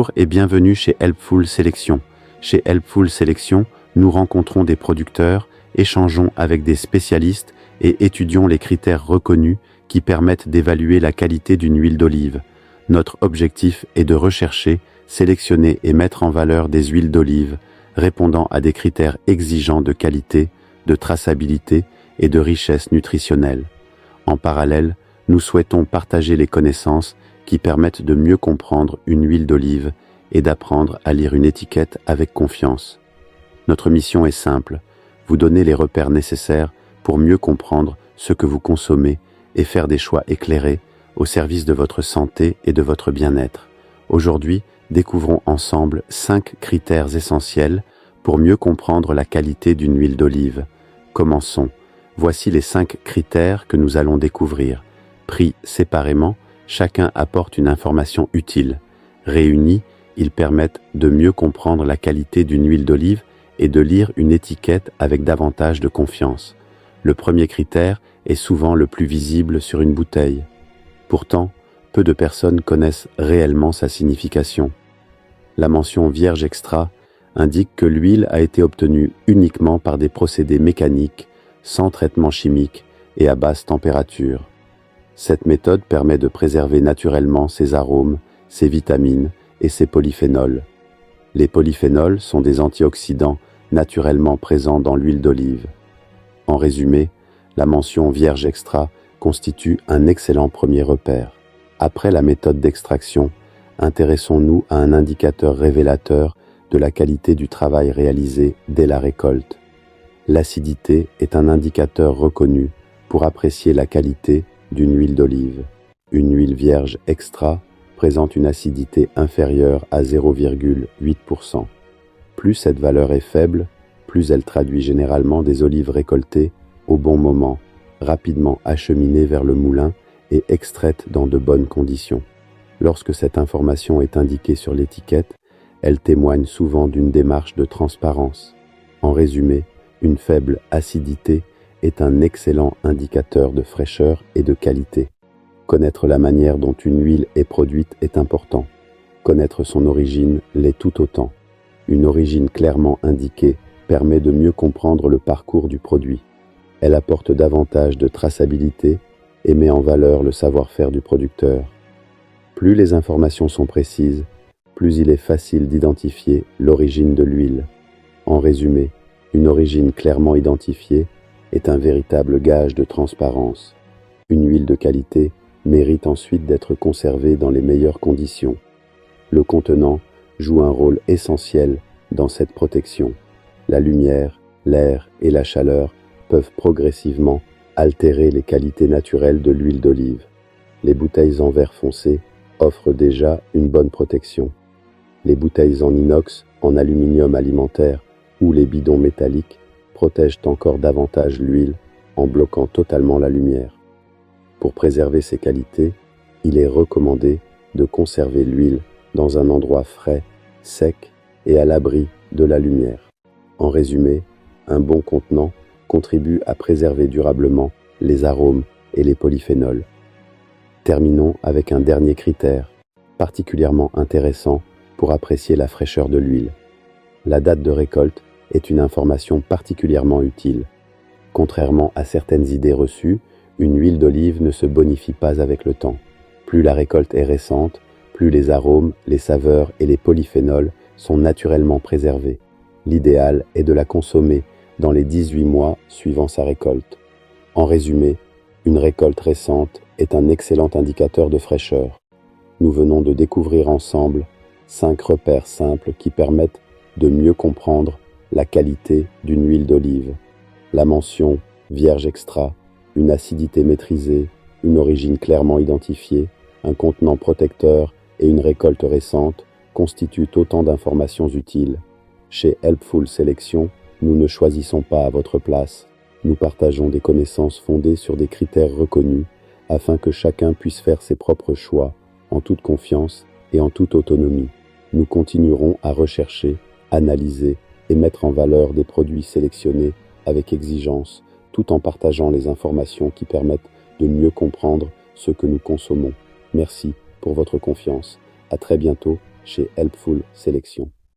Bonjour et bienvenue chez Helpful Sélection. Chez Helpful Sélection, nous rencontrons des producteurs, échangeons avec des spécialistes et étudions les critères reconnus qui permettent d'évaluer la qualité d'une huile d'olive. Notre objectif est de rechercher, sélectionner et mettre en valeur des huiles d'olive répondant à des critères exigeants de qualité, de traçabilité et de richesse nutritionnelle. En parallèle, nous souhaitons partager les connaissances qui permettent de mieux comprendre une huile d'olive et d'apprendre à lire une étiquette avec confiance. Notre mission est simple, vous donner les repères nécessaires pour mieux comprendre ce que vous consommez et faire des choix éclairés au service de votre santé et de votre bien-être. Aujourd'hui, découvrons ensemble 5 critères essentiels pour mieux comprendre la qualité d'une huile d'olive. Commençons. Voici les 5 critères que nous allons découvrir. Pris séparément, chacun apporte une information utile. Réunis, ils permettent de mieux comprendre la qualité d'une huile d'olive et de lire une étiquette avec davantage de confiance. Le premier critère est souvent le plus visible sur une bouteille. Pourtant, peu de personnes connaissent réellement sa signification. La mention Vierge Extra indique que l'huile a été obtenue uniquement par des procédés mécaniques, sans traitement chimique et à basse température. Cette méthode permet de préserver naturellement ses arômes, ses vitamines et ses polyphénols. Les polyphénols sont des antioxydants naturellement présents dans l'huile d'olive. En résumé, la mention Vierge Extra constitue un excellent premier repère. Après la méthode d'extraction, intéressons-nous à un indicateur révélateur de la qualité du travail réalisé dès la récolte. L'acidité est un indicateur reconnu pour apprécier la qualité d'une huile d'olive. Une huile vierge extra présente une acidité inférieure à 0,8%. Plus cette valeur est faible, plus elle traduit généralement des olives récoltées au bon moment, rapidement acheminées vers le moulin et extraites dans de bonnes conditions. Lorsque cette information est indiquée sur l'étiquette, elle témoigne souvent d'une démarche de transparence. En résumé, une faible acidité est un excellent indicateur de fraîcheur et de qualité. Connaître la manière dont une huile est produite est important. Connaître son origine l'est tout autant. Une origine clairement indiquée permet de mieux comprendre le parcours du produit. Elle apporte davantage de traçabilité et met en valeur le savoir-faire du producteur. Plus les informations sont précises, plus il est facile d'identifier l'origine de l'huile. En résumé, une origine clairement identifiée est un véritable gage de transparence. Une huile de qualité mérite ensuite d'être conservée dans les meilleures conditions. Le contenant joue un rôle essentiel dans cette protection. La lumière, l'air et la chaleur peuvent progressivement altérer les qualités naturelles de l'huile d'olive. Les bouteilles en verre foncé offrent déjà une bonne protection. Les bouteilles en inox, en aluminium alimentaire ou les bidons métalliques protègent encore davantage l'huile en bloquant totalement la lumière. Pour préserver ses qualités, il est recommandé de conserver l'huile dans un endroit frais, sec et à l'abri de la lumière. En résumé, un bon contenant contribue à préserver durablement les arômes et les polyphénols. Terminons avec un dernier critère, particulièrement intéressant pour apprécier la fraîcheur de l'huile. La date de récolte est une information particulièrement utile. Contrairement à certaines idées reçues, une huile d'olive ne se bonifie pas avec le temps. Plus la récolte est récente, plus les arômes, les saveurs et les polyphénols sont naturellement préservés. L'idéal est de la consommer dans les 18 mois suivant sa récolte. En résumé, une récolte récente est un excellent indicateur de fraîcheur. Nous venons de découvrir ensemble 5 repères simples qui permettent de mieux comprendre la qualité d'une huile d'olive. La mention Vierge Extra, une acidité maîtrisée, une origine clairement identifiée, un contenant protecteur et une récolte récente constituent autant d'informations utiles. Chez Helpful Sélection, nous ne choisissons pas à votre place. Nous partageons des connaissances fondées sur des critères reconnus afin que chacun puisse faire ses propres choix en toute confiance et en toute autonomie. Nous continuerons à rechercher, analyser et mettre en valeur des produits sélectionnés avec exigence, tout en partageant les informations qui permettent de mieux comprendre ce que nous consommons. Merci pour votre confiance. À très bientôt chez Helpful Sélection.